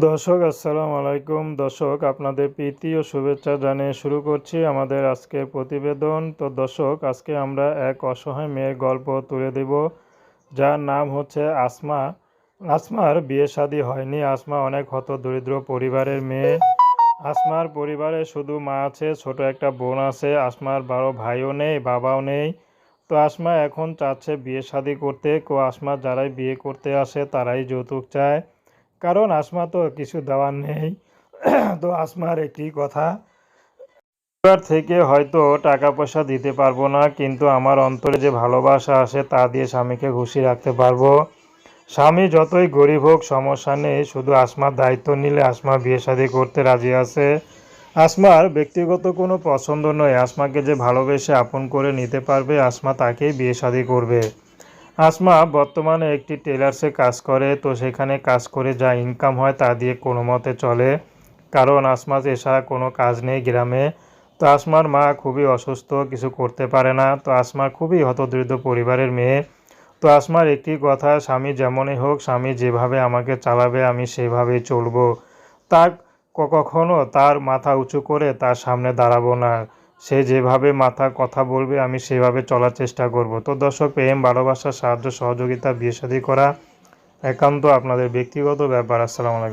দর্শক আসসালামু আলাইকুম। দর্শক আপনাদের প্রীতি ও শুভেচ্ছা জানিয়ে শুরু করছি আমাদের আজকের প্রতিবেদন। তো দর্শক আজকে আমরা এক অসহায় মেয়ের গল্প তুলে দেব, যার নাম হচ্ছে আসমা। আসমার বিয়ে শাদী হয়নি। আসমা অনেক হতদরিদ্র পরিবারের মেয়ে। আসমার পরিবারে শুধু মা আছে, ছোট একটা বোন আছে। আসমার বড় ভাইও নেই, বাবাও নেই। তো আসমা এখন চাচ্ছে বিয়ে শাদী করতে। আসমার যারাই বিয়ে করতে আসে তারাই যৌতুক চায়, কারণ আসমা তো কিছু দেওয়ার নেই। তো আসমার একটি কথা, পরিবার থেকে হয়তো টাকা পয়সা দিতে পারবো না, কিন্তু আমার অন্তরে যে ভালোবাসা আসে তা দিয়ে স্বামীকে খুশি রাখতে পারবো। স্বামী যতই গরিব হোক সমস্যা নেই, শুধু আসমার দায়িত্ব নিলে আসমা বিয়ে শাদী করতে রাজি আছে। আসমার ব্যক্তিগত কোনো পছন্দ নয়, আসমাকে যে ভালোবেসে আপন করে নিতে পারবে আসমা তাকেই বিয়ে শাদী করবে। আসমা বর্তমানে একটি টেলার্সে কাজ করে। তো সেখানে কাজ করে যা ইনকাম হয় তা দিয়ে কোনো মতে চলে, কারণ আসমার এছাড়া কোনো কাজ নেই গ্রামে। তো আসমার মা খুবই অসুস্থ, কিছু করতে পারে না। তো আসমার খুবই হতদরিদ্র পরিবারের মেয়ে। তো আসমার একটি কথা, স্বামী যেমনই হোক, স্বামী যেভাবে আমাকে চালাবে আমি সেভাবেই চলবো। তার কখনো তার মাথা উঁচু করে তার সামনে দাঁড়াবো না। সে যেভাবে মাথা কথা বলবে আমি সেভাবে চলার চেষ্টা করব। তো দর্শক, প্রেম ভালোবাসা সাহায্য সহযোগিতা বিয়ে শাদী করা একান্ত আপনাদের ব্যক্তিগত ব্যাপার। আসসালামু আলাইকুম।